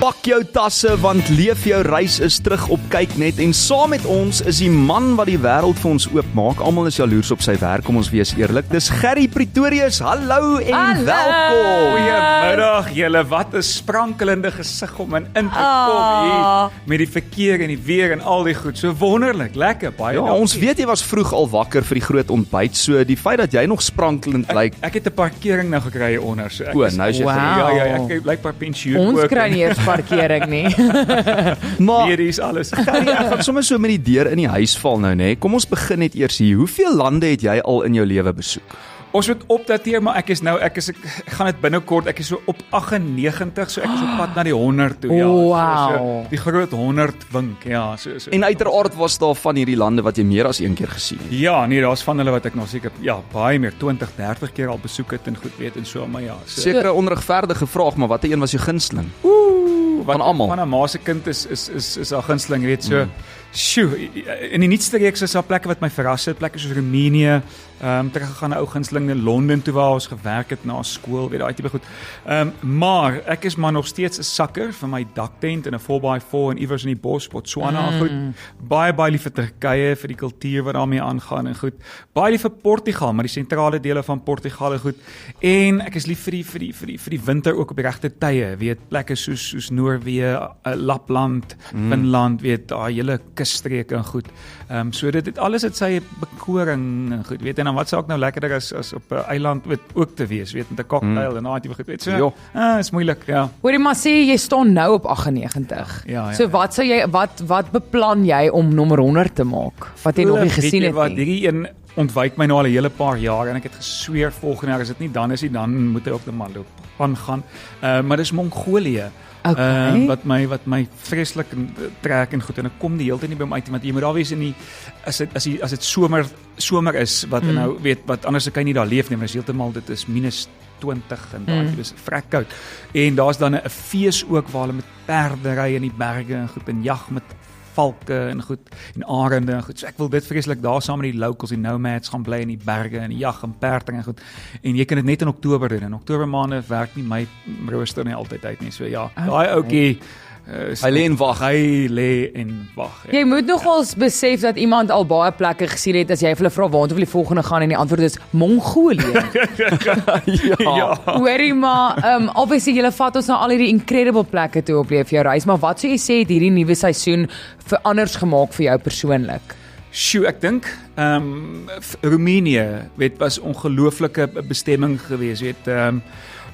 Pak jou tasse, want Leef jou reis is terug op Kyknet en saam met ons is die man wat die wêreld vir ons oopmaak. Almal is jaloers op sy werk, kom ons wees eerlik. Dis Gerry Pretorius, hallo en welkom. Goeiemiddag julle, wat 'n sprankelende gesig om in te kom hier met die verkeer en die weer en al die goed. So wonderlik, lekker, baie Ja, ons weet jy was vroeg al wakker vir die groot ontbyt, so die feit dat jy nog sprankelend lyk. Ek het 'n parkering nou gekry onder, so ek O, is- nou is jy Ja, ek lyk maar pensioen Ons ook. kry nie eers parkering nie. Maar Hier is alles. Gerry, ek gaan sommer so met die deur in die huis val nou, nê. Kom ons begin net eers hier. Hoeveel lande het jy al in jou lewe besoek? Ons moet opdateer, maar ek gaan dit binnekort, ek is so op 98, so ek is op pad na die 100 toe, ja. Wow. So die groot 100 wink, ja. So. En uiteraard was daar van hierdie lande wat jy meer as een keer gesien het. Ja, nee, daar's van hulle wat ek nog seker baie meer 20, 30 keer al besoek het en goed weet en so, maar ja. So. Sekere onregverdige vraag, maar watter een was jou gunsteling? Van almal. Van 'n ma se kind is haar gunsteling, weet so. Sjoe, in die nuutste reeks is daar plekke wat my verras het, plekke soos Roemenië, teruggegaan na ou gunsteling in Londen toe waar ons gewerk het na skool, weet daai tipe goed. Maar ek is maar nog steeds 'n sakker vir my daktent en 'n 4x4 en iewers in die bos, Botswana goed. Baie lief vir Turkye vir die kultuur wat daarmee aangaan en goed. Baie lief vir Portugal, maar die sentrale dele van Portugal en goed. En ek is lief vir die winter ook op die regte tye, weet plekke soos Noorwe, Lapland, Finland, weet daai hele kusstreke en goed. So dit alles het sy bekoring en goed, weet, en dan wat sou ook nou lekkerder as op 'n eiland weet ook te wees, weet, met 'n cocktail en daai tipe goed, weet, so. Is moeilik, ja. Hoorie maar sê jy staan nou op 98. Ja, So wat sou jy wat beplan jy om nommer 100 te maak? Wat jy nog nie gesien het Wat nie. hierdie een ontwyk my nou al 'n hele paar jaar en ek het gesweer volgende jaar as dit nie dan is nie, dan moet hy op die man loop aangaan. Maar dis Mongolië. Okay. Wat my vreeslik trek en goed, en ek kom die hele tyd nie by my uit, want jy moet daar wees in die as dit somer is wat nou weet wat anders kan jy nie daar leef nie, maar is heeltemal dit is -20 en daai dis vrek koud. En daar's dan 'n fees ook waar hulle met perde ry in die berge en goed en jag met valke en goed en arende en goed. So ek wil dit vreeslik daar saam met die locals, die nomads gaan bly in die berge en die jag en perdering en goed. En jy kan dit net in Oktober doen. In Oktober maande werk nie my rooster nie altyd uit nie. So ja, daai ouetjie Hy lê en wag. Hy lê en wag. Jy moet nogals besef dat iemand al baie plekke gesien het as jy vir hulle vra waartoe wil die volgende gaan en die antwoord is Mongolië. Ja. Hoorie maar, obviously julle vat ons na al hierdie incredible plekke toe op Leef jou reis, maar wat sou jy sê het hierdie nuwe seisoen vir anders gemaak vir jou persoonlik? Sjoe, ek dink Roemenië, weet, was ongelooflike bestemming geweest, weet,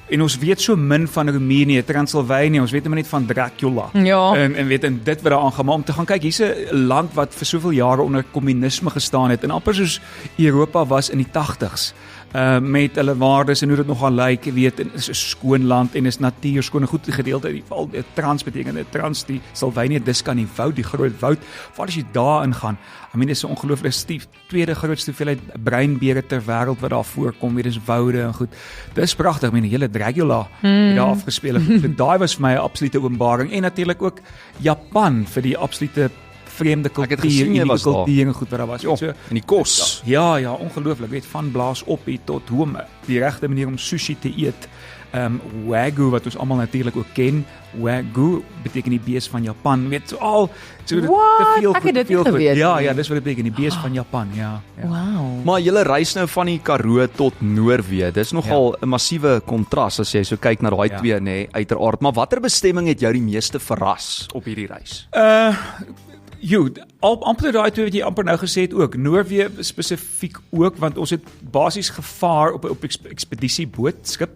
en ons weet so min van Roemenië, Transylvanië, ons weet net van Dracula. Ja. En weet en dit wat daar aangaan, maar om te gaan kyk, hier's 'n land wat vir soveel jare onder kommunisme gestaan het en amper soos Europa was in die 80s. Met hulle waardes en hoe dit nogal lyk, weet, en is 'n skoon land en is natuur skoon, 'n goed gedeelte, die val trans beteken trans die Sylvanië dis kan die woud, die groot woud. Waar as jy daarin gaan, I mean dis 'n ongelooflike tweede grootste hoeveelheid breinbere ter wêreld wat daar voorkom, weet, dis woude en goed. Dis pragtig, I mean die hele Dracula het daar afgespeel. So, daai was vir my 'n absolute openbaring en natuurlik ook Japan vir die absolute vreemde kultuur en goed wat daar was. Jo, So, en die kos. ja, ongelooflik, weet, van blaas op hier tot hoe om die regte manier om sushi te eet. Wagyu wat ons almal natuurlik ook ken. Wagyu beteken die bees van Japan. Weet What? Ek het dit nie geweet Ja, nie. dis wat dit beteken, die bees van Japan, ja. Wow. Maar jy reis nou van die Karoo tot Noorwe. Dis nogal 'n massiewe kontras as jy so kyk na daai twee, nê, uiteraard. Maar watter bestemming het jou die meeste verras op hierdie reis? Amper daai twee wat jy amper nou gesê het ook, Noorwe spesifiek ook, want ons het basies gevaar op ekspedisieboot, skip,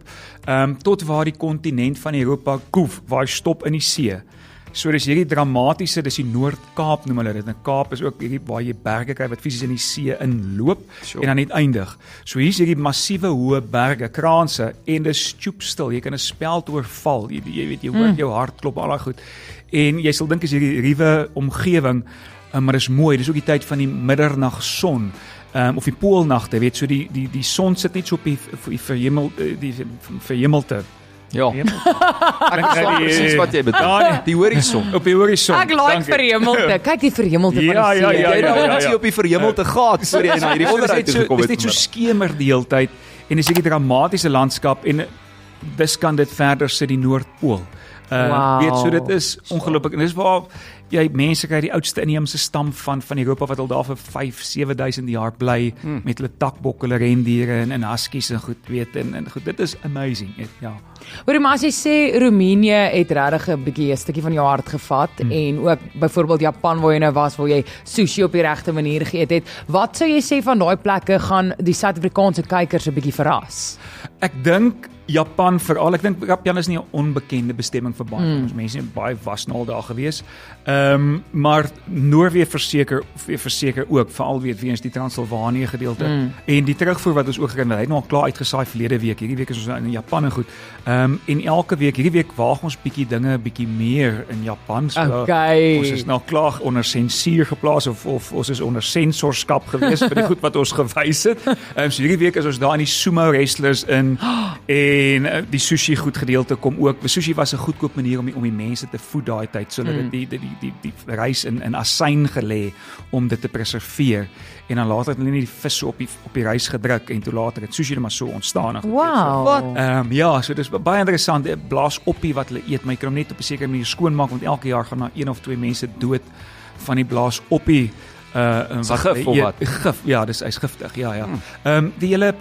tot waar die kontinent van Europa koef, waar hy stop in die see. So dis hierdie dramatiese, dis die Noord-Kaap noem hulle dit. En Kaap is ook hierdie waar jy berge kry wat fisies in die see inloop en dan net eindig. So hier's hierdie massiewe hoë berge, kraanse en dis stoepstil. Jy kan 'n speld oorval. Jy weet jy hoor jou hart klop al daai goed. En jy sal dink as hierdie ruwe omgewing, maar dis mooi. Dis ook die tyd van die middernagson. Of die poolnagte, weet, so die son sit net so op die verhemelte. Ja. Ek verstaan presies wat jy bedoel. Die horison. Op die horison. Ek like verhemelte. Kyk die verhemelte van die see. Jy nou as jy op die verhemelte gaan, voor jy na hierdie onderhoud toe gekom het. Dit is net so skemer die hele tyd en dis 'n dramatiese landskap en dis kan dit verder sit die Noordpool. Wow. Weet so dit is ongelooflik en dis waar jy mense kry die oudste inheemse stam van Europa wat al daar vir 5-7 jaar bly met hulle takbokke, hulle rendiere en huskies en goed weet en goed dit is amazing ja. Hoorie, maar as jy sê Roemenië het regtig 'n bietjie 'n stukkie van jou hart gevat en ook byvoorbeeld Japan waar jy nou was waar jy sushi op die regte manier geëet het, wat sou jy sê van daai plekke gaan die Suid-Afrikaanse kykers 'n bietjie verras? Ek dink Japan veral, ek dink Japan is nie 'n onbekende bestemming vir baie ons mense, baie was nou al daar gewees. Maar Noorwe verseker ook, veral weens die Transilvanië gedeelte en die terugvoer wat ons ook gekry het, hy het nou al klaar uitgesaai verlede week. Hierdie week is ons in Japan en goed. En elke week, hierdie week waag ons bietjie meer in Japan. So, ons is nou klaar onder sensuur geplaas of ons is onder sensorskap gewees vir die goed wat ons gewys het. So hierdie week is ons daar in die sumo wrestlers in en die sushi goed gedeelte kom ook. Sushi was 'n goedkoop manier om die mense te voed daai tyd, so dat die rys in asyn gelê om dit te preserveer. En dan later het hulle nie die vis so op die rys gedruk en toe later het sushi net maar so ontstaan. Wow. Ja, so dis baie interessant. Blaas oppie wat hulle eet, maar jy kan hom net op 'n sekere manier skoonmaak want elke jaar gaan daar 1 of 2 mense dood van die blaas oppie. Wat gif of wat? Gif, ja, hy's giftig, ja. Die hele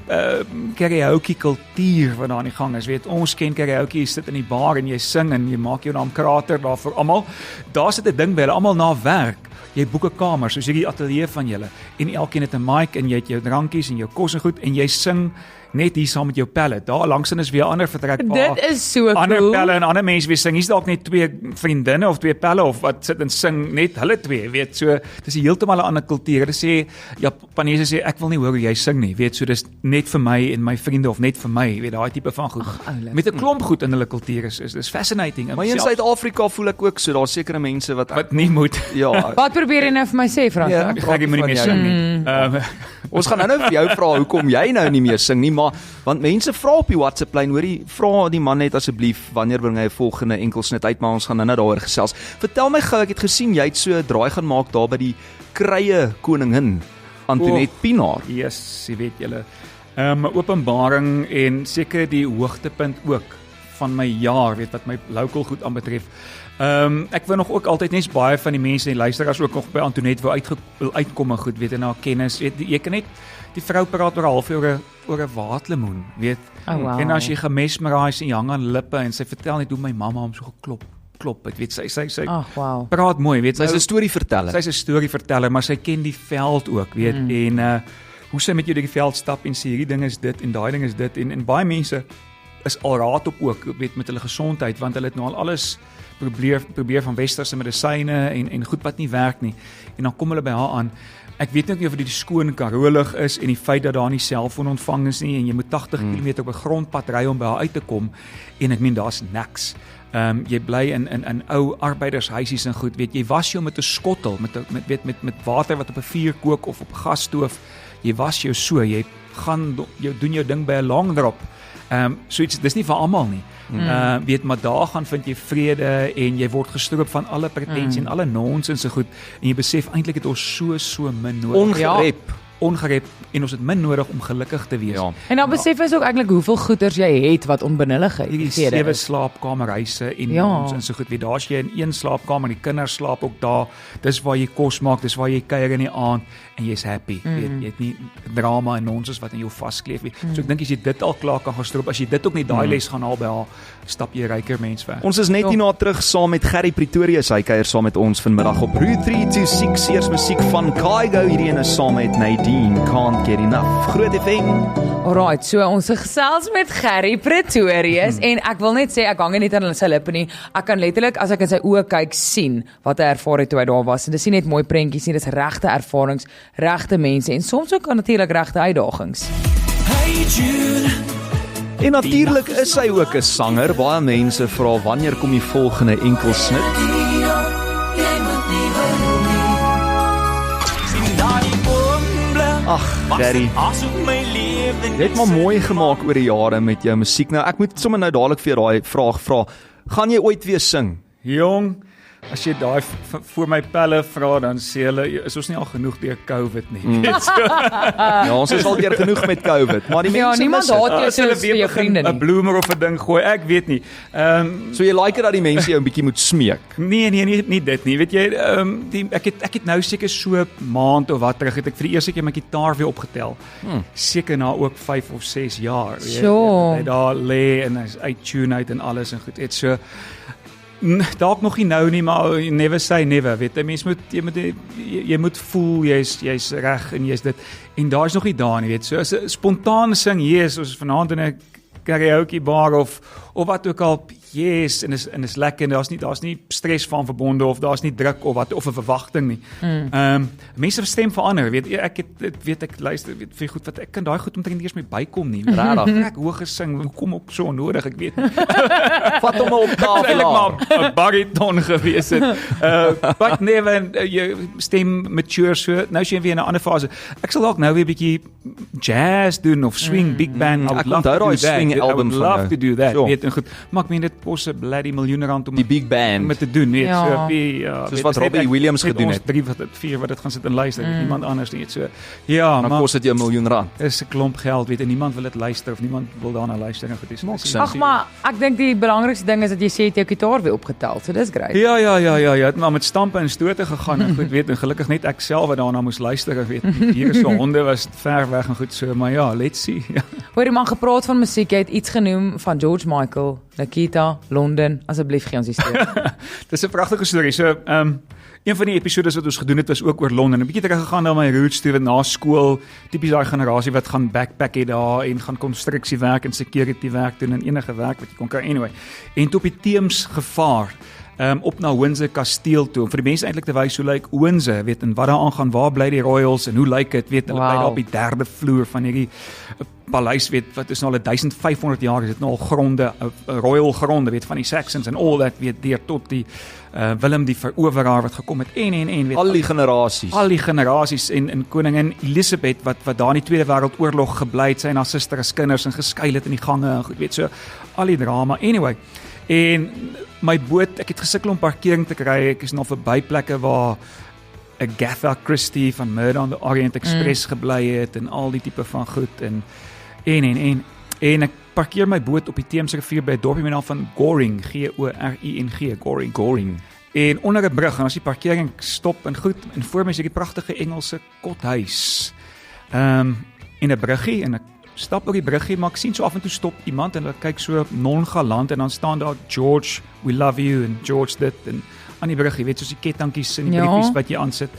karaoke kultuur wat daar aan die gang is, weet, ons ken karaoke, jy sit in die bar en jy sing en jy maak jou naam krater daar vir almal. Daar sit 'n ding by hulle, almal na werk. Jy boek 'n kamer, soos hierdie ateljee van julle en elkeen het 'n mic en jy het jou drankies en jou kos en goed en jy sing net hier saam met jou pelle. Daar langsaan is weer 'n ander vertrek waar dit is so ander cool. pelle en ander mense weer sing. Hier's dalk net 2 vriendinne of 2 pelle of wat sit en sing net hulle 2, weet. So dis heeltemal 'n ander kultuur. Hulle sê Japaneese sê ek wil nie hoor hoe jy sing nie, weet. So dis net vir my en my vriende of net vir my, weet, daai tipe van goed. Met 'n klomp goed in hulle kultuur is fascinating. Maar in Suid-Afrika voel ek ook so, daar's sekere mense wat nie moet. Ja. Wat probeer jy nou vir my sê, Frans? Ja, Ek moet nie meer sing nie. Ons gaan nou vir jou vra hoekom jy nou nie meer sing nie, maar want mense vra op die WhatsApp lyn, hoorie, vra die man net asseblief wanneer bring hy 'n volgende enkelsnit uit, maar ons gaan nou daaroor gesels. Vertel my gou, ek het gesien jy het so 'n draai gaan maak daar by die krye koningin Antoinette Pinaar. Yes, jy weet julle. 'n Openbaring en seker die hoogtepunt ook van my jaar, weet wat my local goed aanbetref. Ek wil nog ook altyd net baie van die mense en luisteraars ook nog by Antoinette wil uitkom en goed, weet, en haar kennis, weet, jy kan net die vrou praat oor 'n halfuur oor 'n waterlemoen, weet. Wow. En as jy gemesmerise en jy hang aan lippe en sy vertel net hoe my mamma hom so geklop het, weet sy wow. praat mooi, weet. Sy's 'n storieverteller. Sy's 'n storieverteller, maar sy ken die veld ook, weet. En hoe sy met jou deur die veld stap en sê hierdie ding is dit en daai ding is dit en baie mense is al raad op ook, weet, met hulle gesondheid want hulle het nou al alles probeer van westerse medisyne en goed wat nie werk nie. En dan kom hulle by haar aan. Ek weet nie of dit die skoon Karoolig is en die feit dat daar nie selfoon ontvang is nie en jy moet 80 km op 'n grondpad ry om by haar uit te kom en ek meen daar's niks. Jy bly in ou arbeidershuisies en goed, weet jy was jou met 'n skottel met water wat op 'n vuur kook of op 'n gasstoof. Jy was jou so, jy gaan doen jou ding by 'n long drop. So iets dis nie vir almal nie. Weet maar daar gaan vind jy vrede en jy word gestroop van alle pretensie en alle nonsens en goed en jy besef eintlik het ons so min nodig. Ongerep en ons het min nodig om gelukkig te wees. Ja. En dan besef jy ook eintlik hoeveel goeders jy het wat onbenulligheid hierdie 7 slaapkamerhuise en ons en so goed, weet daar's jy in 1 slaapkamer en die kinders slaap ook daar. Dis waar jy kos maak, dis waar jy kuier in die aand en jy's happy. Weet jy het nie drama en nonsens wat in jou vaskleef nie. So ek dink as jy dit al klaar kan gestroop, as jy dit ook net daai les gaan haal by haar, stap jy 'n ryker mens weg. Ons is net hierna terug saam met Gerry Pretorius. Hy kuier saam met ons vanmiddag op Route 326. Eers musiek van Kygo, hierdie ene saam met Nadine, Can't Get Enough. Groot FM. Alright, so ons gesels met Gerry Pretorius en ek wil net sê ek hang net aan sy lippe nie. Ek kan letterlik as ek in sy oë kyk sien wat hy ervaar het toe hy daar was. En dis nie net mooi prentjies nie, dis regte ervarings, regte mense en soms ook natuurlik regte uitdagings. Hey Jude. En natuurlik is hy ook 'n sanger. Baie mense vra wanneer kom die volgende enkelsnit? Ag, Gerry. Jy het maar mooi gemaak oor die jare met jou musiek. Nou, ek moet sommer nou dadelik vir jou daai vraag vra. Gaan jy ooit weer sing? Jong, as jy daai voor my pelle vra, dan sê hulle, is ons nie al genoeg deur COVID nie. Weet so. Ja, ons is al deur genoeg met COVID, maar die Ja, mense niemand mis dit. haat jou As hulle soos weer vir jou begin vriende 'n nie. bloemer of 'n ding gooi, ek weet nie. So jy like dit dat die mense jou 'n bietjie moet smeek. Nee, nie dit nie. Weet jy, ek het nou seker so 'n maand of wat terug het ek vir die eerste keer my gitaar weer opgetel. Seker na ook 5 of 6 jaar. Weet jy, Sure. hy daar lê en hy's uittune uit en alles en goed. Dit so dalk nog nie nou nie, maar never say never. Weet jy, mens moet jy moet voel jy's reg en jy's dit. En daar's nog nie daar nie, weet. So as 'n spontaan sing, yes, ons vanaand in 'n karaoke bar of wat ook al, yes, en is lekker en daar's nie stres van verbonde of daar's nie druk of 'n verwagting nie. Mense stem verander, weet ek luister vir goed wat ek kan daai goed omtrent eers mee bykom nie. Regtig. Ek hoog gesing, hoekom op so onnodig, ek weet nie. Vat hom op tafel. Eintlik maar 'n bariton gewees het. But never jou stem mature so. Nou sien weer in 'n ander fase. Ek sal dalk nou weer 'n bietjie jazz doen of swing big band. I would Ek love onthou to do daai that. swing I album would van love jou. to do that. Sure. Weet en goed. Maar ek meen dit kos 'n bloody miljoen rand om Die big band. om dit te doen, weet Ja. so ja, Soos wat Robbie Williams gedoen het. 3 wat 4 wat dit gaan sit en luister, niemand anders nie, so. Ja, Dan maar kos dit jou 1 miljoen rand. is 'n klomp geld, weet en niemand wil dit luister of niemand wil daarna luister en goed is. Maak is- sin. Ag maar ek dink die belangrikste ding is dat jy sê jy het jou gitaar weer opgetel. So dis great. Ja, het maar met stampe en stote gegaan en goed weet en gelukkig net ek self wat daarna moes luister en weet. Hier is so honde was ver weg en goed so, maar ja, let's see. Ja. Hoor jy man gepraat van musiek, jy het iets genoem van George Michael, Nikita, Londen. Asseblief gee ons die storie. Dis 'n pragtige storie. So, een van die episodes wat ons gedoen het was ook oor Londen. 'n Bietjie teruggegaan na my roots toe na skool, tipies daai generasie wat gaan backpack het daar en gaan konstruksiewerk en security werk doen en enige werk wat jy kon kry anyway. En toe op die Theems gevaar. Op na Windsor Kasteel toe. Vir die mense eintlik te wys hoe lyk Windsor, weet en wat daar aangaan, waar bly die royals en hoe lyk dit, weet hulle bly daar op die 3de vloer van hierdie paleis, weet wat is nou al 1500 jaar, is dit nou al gronde, royal gronde, weet van die Saxons en all that, weet deur tot die Willem die Veroweraar wat gekom het en weet Al die generasies. al die generasies en koningin Elisabeth wat daar in die Tweede Wêreldoorlog gebly het, sy en haar suster as kinders en geskuil het in die gange en goed, weet so al die drama. Anyway, en my boot, ek het gesukkel om parkering te kry. Ek is nog verby plekke waar Agatha Christie van Murder on the Orient Express gebly het en al die tipe van goed en ek parkeer my boot op die Theems rivier by 'n dorpie met naam van Goring, Goring, Goring. En onder 'n brug en as die parkering stop en goed en voor my is hierdie pragtige Engelse kothuis. En 'n bruggie en ek stap oor die bruggie, maar ek sien so af en toe stop iemand en hulle kyk so nonchalant en dan staan daar George, we love you en George dit en aan die bruggie, weet soos die kettingkies en die Ja. briefies wat jy aansit.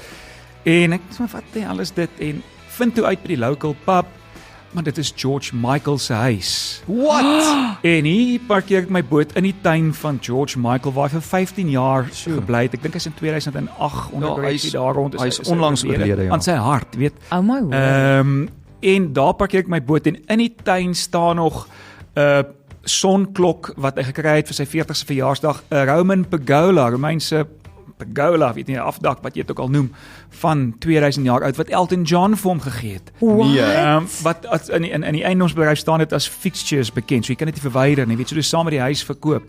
En ek sê wat die alles dit en vind toe uit by die local pub, maar dit is George Michael se huis. What? En hier parkeer ek my boot in die tuin van George Michael waar hy vir 15 jaar Sjoe. gebly het. Ek dink hy's in 2008 onder Ja, correctie daar rond. hy is onlangs oorlede, ja. Aan sy hart, weet. Oh my word. En daar parkeer ek my boot en in die tuin staan nog 'n sonklok wat hy gekry het vir sy 40ste verjaarsdag, 'n Roman pergola, Romeinse pergola, weet nie, 'n afdak wat jy dit ook al noem, van 2000 jaar oud wat Elton John vir hom gegee het. Nee. Wat as in die eiendomsbedryf staan dit as fixtures bekend, so jy kan dit nie verwyder nie, weet so dis saam met die huis verkoop.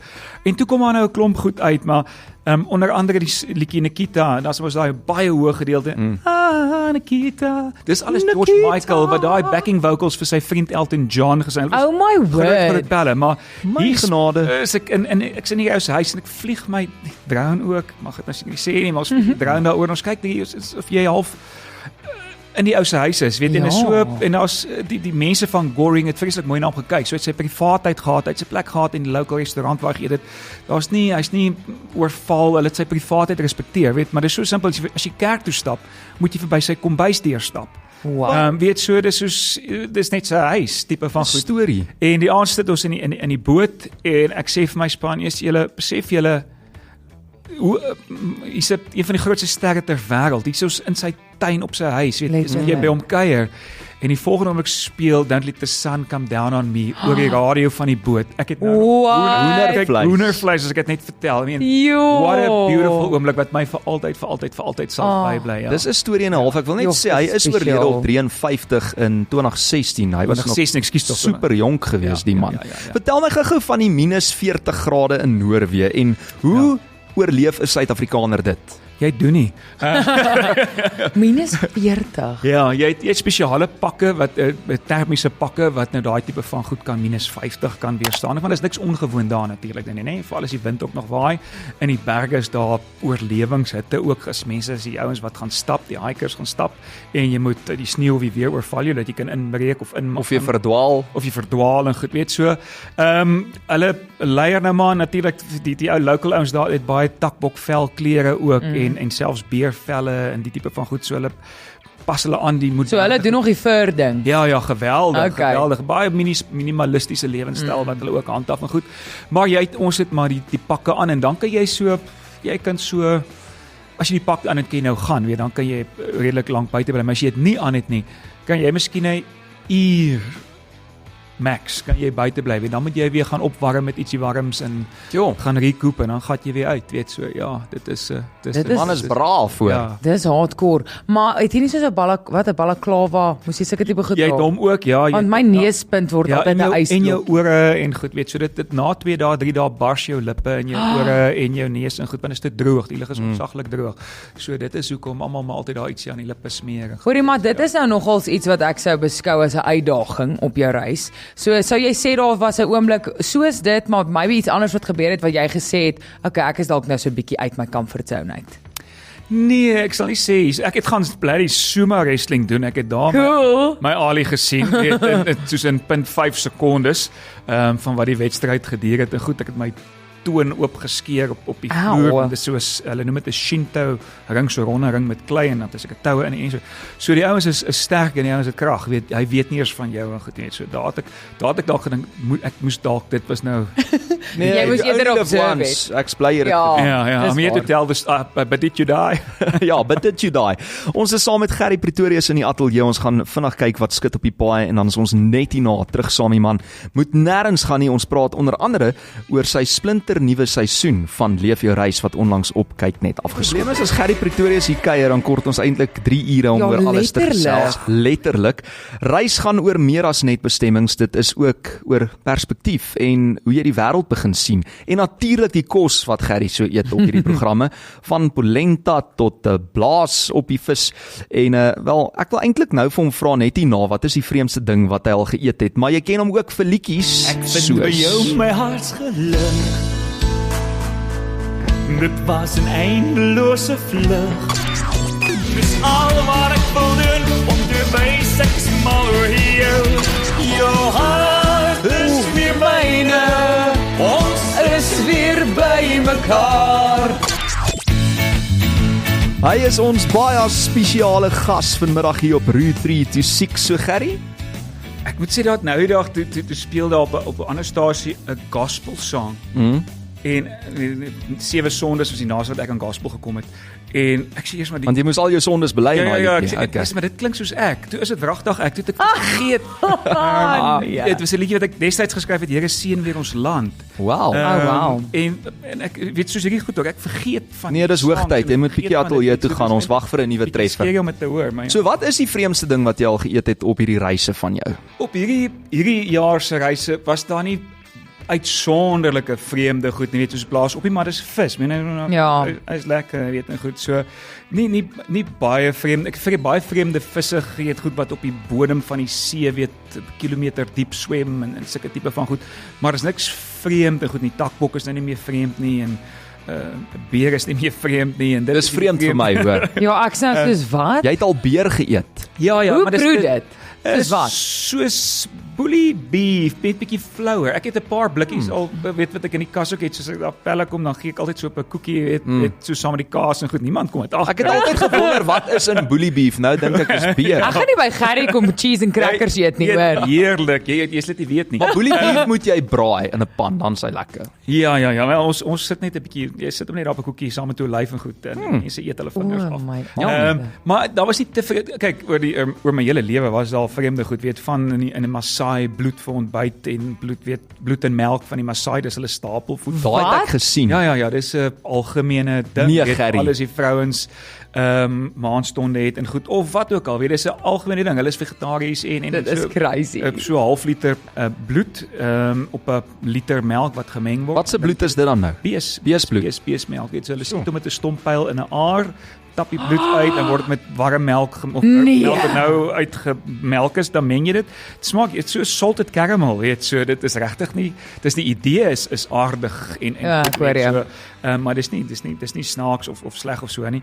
En toe kom daar nou 'n klomp goed uit, maar onder andere die liedjie Nikita, en dan was daai baie hoë gedeelte. Nikita. Dis alles George Nikita. Michael wat daai backing vocals vir sy vriend Elton John gesing het. Oh my Gelukkig word. dit belle, maar My hier genade. is ek in ek sien hier ou se huis en ek vlieg my drone ook. Mag dit nou nie sê nie, maar ons vlieg die drone daaroor. Ons kyk hier of jy half in die ou se huis is, weet jy, en is so en daar's die mense van Goring het vreeslik mooi na hom gekyk. So het sy privaatheid gehad, hy het sy plek gehad in die local restaurant waar hy eet het. Hy's nie oorval, hulle het sy privaatheid respekteer, weet, maar dit is so simpel as jy kerk toe stap, moet jy verby sy kombuisdeur stap. Wow. Weet so dis net sy huis tipe van goed. Storie. En die aand sit ons in die boot en ek sê vir my span, julle besef julle hoe hy's een van die grootste sterre ter wêreld. Hy's soos in sy tuin op sy huis, weet jy by hom kuier. En die volgende oomblik speel Don't Let the Sun Come Down on Me oor die radio van die boot. Ek het nou hoendervleis as ek dit net vertel. I mean, what a beautiful oomblik wat my vir altyd sal bybly. Ja. Dis 'n storie en 'n half. Ek wil net sê hy is oorlede op 53 in 2016. Hy was nog 16, ekskuus tog. super jonk geweest, die man. Ja. Vertel my gou-gou van die -40 grade in Noorwe en hoe oorleef 'n Suid-Afrikaner dit? Jy doen nie. Minus 40. Ja, jy het spesiale pakke wat termiese pakke wat nou daai tipe van goed kan minus 50 kan weerstaan. Want is niks ongewoon daar natuurlik nie, nee. Veral as die wind ook nog waai. In die berge is daar oorlewingshitte ook as mense as die ouens wat gaan stap, die hikers gaan stap en jy moet die sneeu weer oorval jou dat jy kan inbreek of jy verdwaal en goed weet so. Hulle leier nou maar natuurlik die ou local ouens daar het baie takbokvelklere ook en selfs beervelle en die tipe van goed so hulle pas hulle aan die moet. So hulle doen nog die fur ding. Ja, geweldig, Okay. geweldig. Baie minimalistiese lewenstyl wat hulle ook handhaaf en goed. Maar ons het maar die pakke aan en dan kan jy kan so as jy die pak aan het kan jy nou gaan, weet dan kan jy redelik lank buite bly, maar as jy dit nie aan het nie, kan jy miskien 'n uur max kan jy buite bly, weet dan moet jy weer gaan opwarm met ietsie warms en gaan recoup en dan gaan jy weer uit, weet so ja, dit is man is braaf hoor. Ja. Dis hardcore. Maar het jy nie soos 'n balaklava, moes jy sulke tipe goed Jy het hom ook, ja. Want my neuspunt word altyd 'n ys. En jou ore en goed, weet so dit na 2 dae, 3 dae bars jou lippe en jou ore en jou neus en goed, want is te droog, die lug is ontsaglik droog. So dit is hoekom almal maar altyd daar ietsie aan die lippe smeer. Hoorie, maar dit is nou nogals iets wat ek sou beskou as 'n uitdaging op jou reis. So sou jy sê daar was 'n oomblik soos dit, maar maybe iets anders wat gebeur het wat jy gesê het, okay, ek is dalk nou so 'n bietjie uit my comfort zone uit. Nee, ek sal nie sê ek het gaan bloody sumo wrestling doen. Ek het daar Cool. my Ali gesien, weet in soos in 0.5 sekondes van wat die wedstryd geduur het. En goed, ek het my toon oopgeskeer op die vloer. Dis soos hulle noem dit 'n Shinto ring, so ronde ring met klei en dan is ek 'n toue in en so. So die ouens is sterk en die ouens het krag. Hy weet nie eers van jou en goed net. So daar het ek dalk gedink ek moes dalk dit was nou nee, jy moes eerder observe het. Ek bly hier. Ja, maar jy het to tell this but did you die? Ja, but did you die? Ons is saam met Gerry Pretorius in die ateljee. Ons gaan vinnig kyk wat skit op die paai en dan is ons net hierna terug saam die man. Moet nêrens gaan nie. Ons praat onder andere oor sy splinter nuwe seisoen van Leef jou reis wat onlangs op Kyk Net afgeskop is. As Gerry Pretorius hier kuier, dan kort ons eintlik 3 ure om oor alles te gesels. Letterlik. Reis gaan oor meer as net bestemmings. Dit is ook oor perspektief en hoe jy die wêreld begin sien. En natuurlik die kos wat Gerry so eet op hierdie programme, van polenta tot blaas op die vis. En ek wil eintlik nou vir hom vra net hierna, wat is die vreemdste ding wat hy al geëet het? Maar jy ken hom ook vir liedjies. Ek vind by jou my hartsgeluk. Dit was 'n eindelose vlug. Dis al wat ek wil doen om te wys ek is mal oor jou. Jou hart is weer myne. Ons is weer by mekaar. Hy is ons baie spesiale gas vanmiddag hier op Route 326, so Gerry. Ek moet sê dat nou die dag toe speel daar op 'n ander stasie 'n gospel song. En 7 sondes was die naaste wat ek aan gospel gekom het. En ek sê eers maar want jy moes al jou sondes bely ja, ek sê okay. Maar dit klink soos ek. Toe is dit wragtig ek toe het ek vergeet. Dit was 'n liedjie wat ek destyds geskryf het, Here seën weer ons land. Wow. En ek weet soos hierdie goed ook, ek vergeet van. Nee, dis hoogtyd. Jy moet bietjie ateljee toe gaan. Ons wag vir 'n nuwe treffer. Ek om te hoor, maar ja. So wat is die vreemdste ding wat jy al geëet het op hierdie reise van jou? Op hierdie jaar se reise was daar nie uitsonderlike vreemde goed, nie weet soos blaas op nie, maar dis vis. Hy's lekker, weet en goed. So nie baie vreemd. Ek het baie vreemde visse geëet, goed wat op die bodem van die see weet kilometer diep swem en sulke tipe van goed. Maar is niks vreemd en goed nie. Takbok is nou nie meer vreemd nie en beer is nie meer vreemd nie en dit is vreemd vir my, hoor. Ja, ek sê soos wat? Jy het al beer geëet. Ja, hoe maar dis proe dit? Soos wat? Soos bully beef, bietjie flouer. Ek het 'n paar blikkies al weet wat ek in die kas ook het, soos ek daar pelle kom, dan gee ek altyd so 'n koekie, weet so saam met die kaas en goed. Niemand kom dit. Ek het altyd gewonder wat is in bully beef. Nou dink ek is beer. Ek gaan nie by Gerry kom cheese en crackers eet nie, hoor. Heerlik. Jy slet nie weet nie. Maar bully beef moet jy braai in 'n pan, dan sy lekker. Ja, maar ons sit net 'n bietjie, jy sit hom net daar op 'n koekie saam met 'n olyf en goed en mense eet hulle vingers af. Ja. Maar daar was nie te kyk oor my hele lewe was daar vreemde goed, weet van in 'n Maasai Maasai bloed vir ontbyt en bloed en melk van die Maasai, dis hulle stapelvoed. Daai het ek gesien. Ja, dis 'n algemene ding. Nee, Weet, Gerrie. alles die vrouens maandstonde het en goed of wat ook al. Weet, dis 'n algemene ding. Hulle is vegetaries en Dit is crazy. so 'n half liter bloed op 'n liter melk wat gemeng word. Wat se bloed is dit dan nou? Beesbloed. Beesmelk. Weet, so hulle sit hom met 'n stompyl in 'n aar, tap die bloed uit en word dit met warm melk of Nee. melk wat nou uitgemelk is, dan meng jy dit. Dit smaak so salted caramel, weet, so dit is regtig nie, dis die idee is aardig en Ja, ek hoor jou. maar dis nie snaaks of sleg of so nie.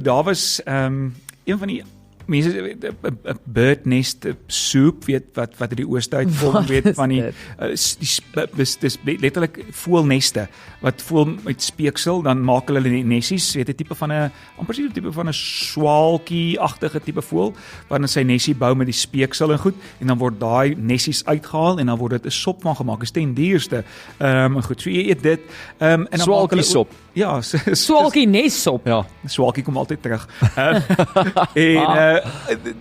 Daar was een van die mense 'n bird nest soep weet wat uit die ooste uitkom Wat weet is van die dit? dis letterlik voëlneste wat voel met speeksel dan maak hulle die nessies weet 'n tipe van 'n amper so 'n tipe van 'n swaalkie-agtige tipe voël wat dan sy nessie bou met die speeksel en goed en dan word daai nessies uitgehaal en dan word dit 'n sop van gemaak is ten duurste goed so jy eet dit en dan Swaalkie maak hulle sop. ja Swaalkie nessop. Ja. Swaalkie kom altyd terug. En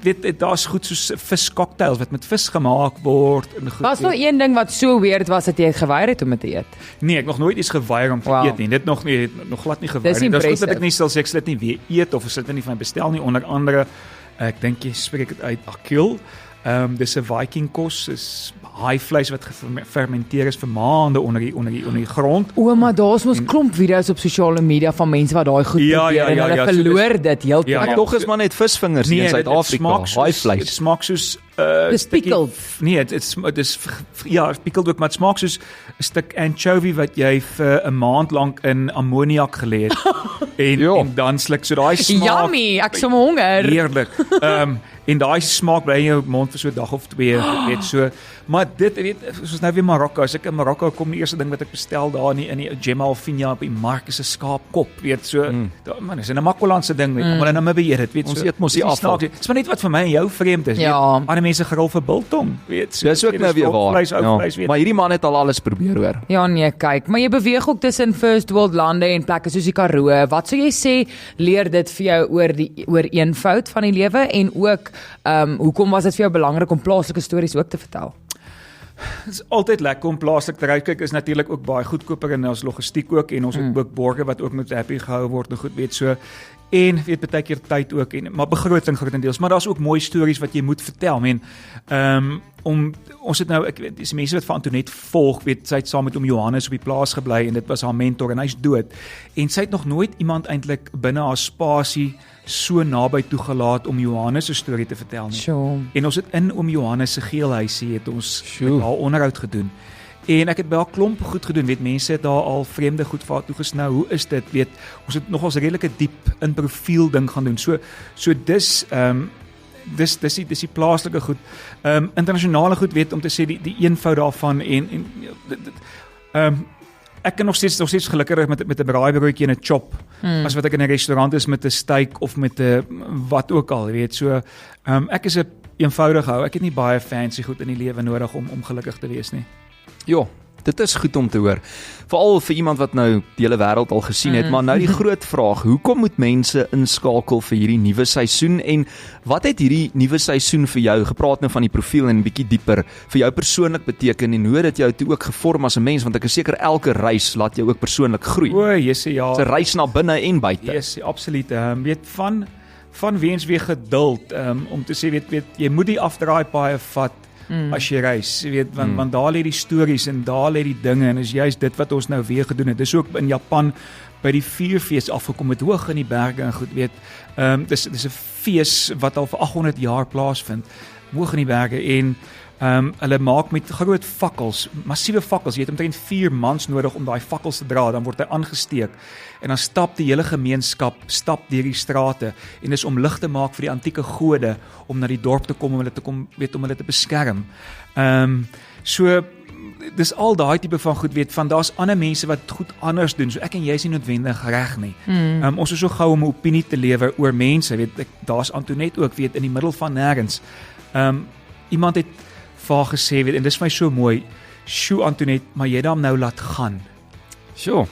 weet daar's goed soos viscocktails wat met vis gemaak word en goed. Was nog een ding wat so weird was dat jy geweier het om dit te eet. Nee, ek nog nooit iets geweier om te Wow. eet nie. Dit nog glad nie geweier Dis nie. Dis goed dat impressive. ek nie sal sê ek sal dit nie weer eet of ek sal dit nie van bestel nie onder andere ek dink jy spreek dit uit akil. Dis 'n Viking kos, is haai vleis wat gefermenteer is vir maande onder die grond. O, maar daar's mos klomp video's op sosiale media van mense wat daai goed Ja, probeer en ja, hulle ja, so verloor dit heeltemal. Ja, Tog is maar net visvingers hier in dit Suid-Afrika. smaak soos- Haai Dit vleis. smaak soos Dis pickled. Nee, dis pickled ook, maar dit smaak soos 'n stuk anchovy wat jy vir 'n maand lank in ammoniak gelê het. en dan sluk so daai smaak. Yummy, ek som honger. Heerlik. En daai smaak bly in jou mond vir so 'n dag of twee, weet so. Maar dit weet soos nou weer Marokko. As ek in Marokko kom, die eerste ding wat ek bestel daar in die Jemal Finia op die mark is 'n skaapkop, weet so. Man, dis 'n Namakolandse ding, weet. Maar in Namibië dit, weet so. Ons eet mos die afval. Dis maar net wat vir my en jou vreemd is, Ja. weet. Ander mense gril vir biltong, weet so. Dis ook nou weer waar. Vleis, ou Ja. vleis, weet. Maar hierdie man het al alles probeer hoor. Ja nee, kyk, maar jy beweeg ook tussen first world lande en plekke soos die Karoo. Wat sou jy sê leer dit vir jou oor eenvoud van die lewe en ook hoekom was dit vir jou belangrik om plaaslike stories ook te vertel? Dit is altyd lekker om plaaslik te ry. Kyk, is natuurlik ook baie goedkoper en ons logistiek ook en ons het ook borge wat ook met happy gehou word en goed weet so. En weet baie keer tyd ook en maar begroting grootendeels, maar daar's ook mooi stories wat jy moet vertel. Men ons het nou ek weet dis mense wat vir Antoinette volg, weet sy het saam met oom Johannes op die plaas gebly en dit was haar mentor en hy's dood. En sy het nog nooit iemand eintlik binne haar spasie so naby toegelaat om Johannes se storie te vertel nie. Sure. En ons het in oom Johannes se geelhuisie het ons Sjoe. met haar onderhoud gedoen. En ek het by haar klomp goed gedoen, weet mense het daar al vreemde goed vir haar toegesnou. Hoe is dit? Weet, ons het nogals redelike diep in profiel ding gaan doen. So dis dis die plaaslike goed. Internasionale goed weet om te sê die eenvoud daarvan en ek kan nog steeds gelukkiger met 'n braaibroodjie en 'n chop as wat ek in 'n restaurant is met 'n steak of met 'n wat ook al, weet. So ek is 'n eenvoudige ou. Ek het nie baie fancy goed in die lewe nodig om gelukkig te wees nie. Ja, dit is goed om te hoor. Veral vir iemand wat nou die hele wêreld al gesien het, maar nou die groot vraag, hoekom moet mense inskakel vir hierdie nuwe seisoen en wat het hierdie nuwe seisoen vir jou, gepraat nou van die profiel en 'n bietjie dieper, vir jou persoonlik beteken en hoe het dit jou toe ook gevorm as 'n mens, want ek is seker elke reis laat jou ook persoonlik groei. O, jesse, ja. Dis 'n reis na binne en buite. Yes, absoluut. Weet van weens weer geduld om te sê weet jy moet die afdraai paaie vat as jy reis, weet want daar lê die stories en daar lê die dinge en is juist dit wat ons nou weer gedoen het. Dis ook in Japan by die vuurfees afgekom met hoog in die berge en goed weet. Dis 'n fees wat al vir 800 jaar plaasvind, hoog in die berge en hulle maak met groot fakkels, massiewe fakkels. Jy het omtrent 4 mans nodig om daai fakkels te dra, dan word hy aangesteek en dan stap die hele gemeenskap deur die strate en dis om lig te maak vir die antieke gode om na die dorp te kom om hulle te beskerm. So dis al daai tipe van goed weet van daar's ander mense wat goed anders doen. So ek en jy is nie noodwendig reg nie. Ons is so gou om 'n opinie te lewer oor mense, weet daar's Antoinette ook weet in die middel van nêrens. Iemand het vir haar gesê weet en dis vir my so mooi. "Sjoe Antoinette, maar jy het hom nou laat gaan." Sjoe.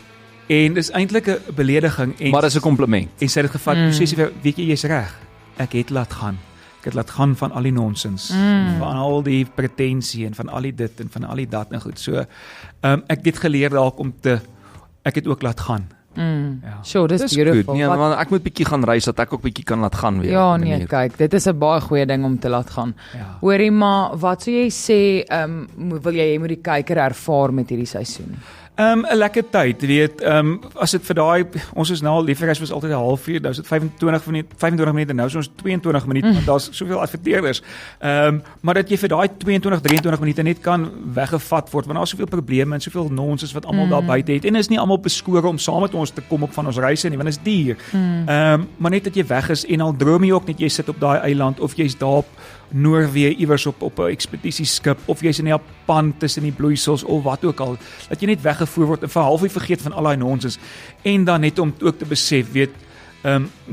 En dis eintlik 'n belediging en Maar dis 'n kompliment. en sy het dit gevat. Sy sê weet jy jy's reg. Ek het laat gaan. Ek het laat gaan van al die nonsens, van al die pretensie en van al die dit en van al die dat en goed. So, ek het geleer dalk ek het ook laat gaan. Ja. Sure, dis Dis beautiful. goed. Nee, want ek moet bietjie gaan reis, dat ek ook bietjie kan laat gaan weer. Ja, op 'n nee, manier. kyk, dit is 'n baie goeie ding om te laat gaan. Ja. Hoorie, maar wat sou jy sê, wil jy moet die kyker ervaar met hierdie seisoen? 'n lekker tyd, weet, as dit vir daai, ons is nou al liefreis was altyd 'n halfuur, nou is dit 25 minute, nou is ons 22 minute, want daar's soveel adverteerders. Maar dat jy vir daai 22, 23 minute net kan weggevat word, want daar's soveel probleme en soveel nonsens wat almal daar buite het, en is nie almal beskore om saam met ons te kom op van ons reise nie, want dit is duur. Maar net dat jy weg is, en al droom jy ook net jy sit op daai eiland, of jy's daar op Noorwe iewers op 'n ekspedisieskip, of jy's in Japan tussen die bloeisels of wat ook al, dat jy net weggevoer word en vir 'n halfuur vergeet van al daai nonsens, en dan net om ook te besef, weet,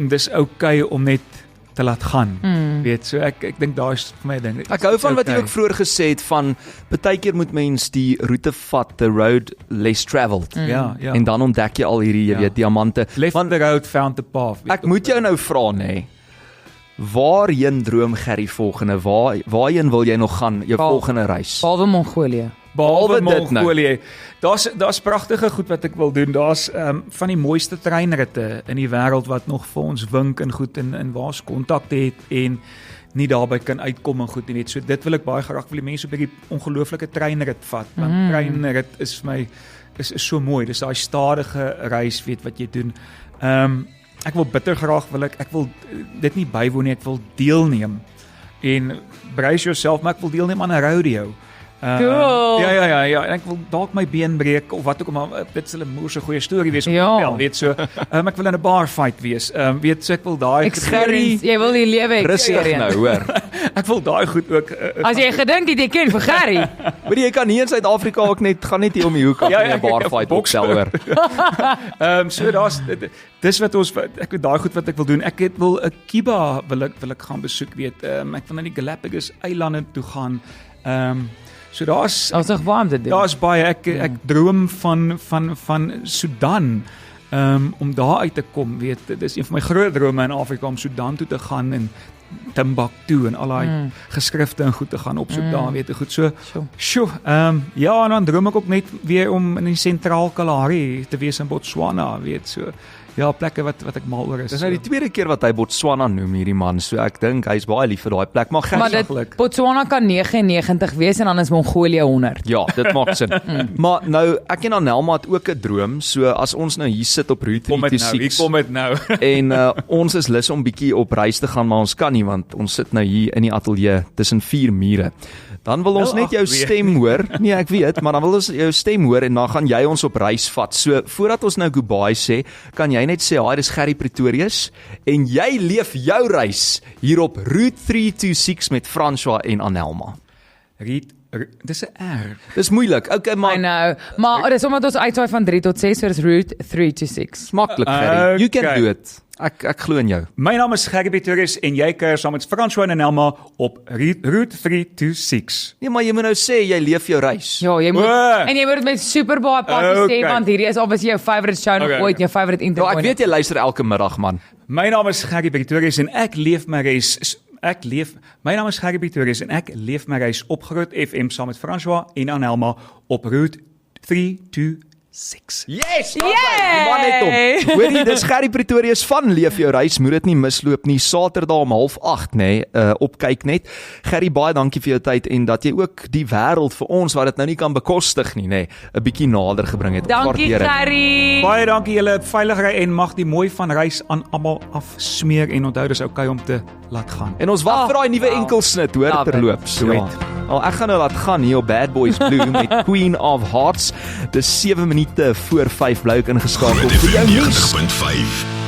dis okay om net te laat gaan, weet, so ek dink daar is vir my 'n ding. Ek hou van wat jy ook vroeër gesê het van partykeer moet mens die roete vat, the road less travelled. Ja. En dan ontdek jy al hierdie, jy weet, diamante. Left the road, found the path. weet Ek moet jou nou vra, nê. Waarheen droom Gerry volgende? Waarheen wil jy nog gaan jou volgende reis? Behalwe Mongolië. Behalwe Behalwe dit nou. Mongolië. Daar's pragtige goed wat ek wil doen. Daar's van die mooiste treinritte in die wêreld wat nog vir ons wink en goed en waar ons kontak het en nie daarby kan uitkom en goed nie. Net so dit wil ek baie graag wil die mense op hierdie ongelooflike treinrit vat. Want treinrit is vir my is so mooi. Dis daai stadige reis, weet wat jy doen. Ek wil bitter graag ek wil dit nie bywoon nie, ek wil deelneem. En brace yourself, maar ek wil deelneem aan 'n rodeo. Cool. Ja, en ek wil dalk my been breek of wat ook al, maar dit sal 'n moerse goeie storie wees om Ja. te tel, weet so. Ek wil in 'n bar fight wees. Weet so ek wil daai Experience, jy wil die lewe Rustig experience. nou, hoor. ek wil daai goed ook As jy gedink het jy ken vir Gerry. Maar jy kan hier in Suid-Afrika ook net gaan net hier om die hoek af Ja, in 'n ek- bar ek- fight boks opstel hoor. so dis wat ons ek weet daai goed wat ek wil doen. Ek wil 'n Cuba wil ek gaan besoek, weet. Ek wil na die Galapagos eilande toe gaan. So daar's Ons nog warm te doen. daar's baie ek droom van Sudan. Om daar uit te kom, weet, dit is een van my groot drome in Afrika om Sudan toe te gaan en Timbuktu en al daai geskrifte en goed te gaan opsoek daar, weet jy goed. So, sjoe, ja, en dan droom ek ook net weer om in die sentraal Kalahari te wees in Botswana, weet so. Ja, plekke wat ek mal oor is. Dis nou die tweede keer wat hy Botswana noem hierdie man, so ek dink hy's baie lief vir daai plek, maar Maar Gerry, dit Botswana kan 99 wees en dan is Mongolië 100. ja, dit maak sin. Maar nou ek en Anelma het ook 'n droom, so as ons nou hier sit op Route kom dit nou, 326 kom dit nou. en ons is lus om bietjie op reis te gaan, maar ons kan nie want ons sit nou hier in die ateljee tussen 4 mure. Dan wil ons net jou stem hoor. Nee, ek weet, maar dan wil ons jou stem hoor en dan gaan jy ons op reis vat. So voordat ons nou goodbye sê, kan jy net sê, "Hi, dis Gerry Pretorius en jy leef jou reis hier op Route 326 met François en Anelma." Dis 'n R. Dis moeilik. Okay, I maar know. Maar dis omdat ons uitsaai van 3 tot 6, so dis route 3 to 6. maklik, Gerry. You can Okay. do it. Ek glo in jou. My naam is Gerry Pretorius en jy kuier saam met François en Elma op Route 326. Nee, maar jy moet nou sê jy leef jou reis. Ja, jy moet O! en jy moet dit met super baie passie Okay. sê want hierdie is obviously jou favourite show nog Okay. ooit, jou favourite Ja, interview. ek weet jy luister elke middag, man. My naam is Gerry Pretorius en ek leef my reis. My naam is Gerry Pretorius en ek leef my reis op Groot FM saam met François en Anelma op Route 326. Yes, die man het hom. Hoorie, dis Gerry Pretorius van Leef jou reis, moet dit nie misloop nie. Saterdag om 7:30, nê, op kyk net. Gerry, baie dankie vir jou tyd en dat jy ook die wêreld vir ons wat dit nou nie kan bekostig nie, nê, 'n bietjie nader gebring het. Dankie Waardeer dit. Gerry. Baie dankie julle, veilig ry en mag die mooi van reis aan almal afsmeer en onthou dis okay om te laat gaan. En ons wag vir daai nuwe enkelsnit, hoor, Love it. terloops. Do Ja. it. Al ek gaan nou laat gaan hier op Bad Boys Blue met Queen of Hearts. Dis 7 minute voor 5 bly ek ingeskakel vir jou nuus. 90.5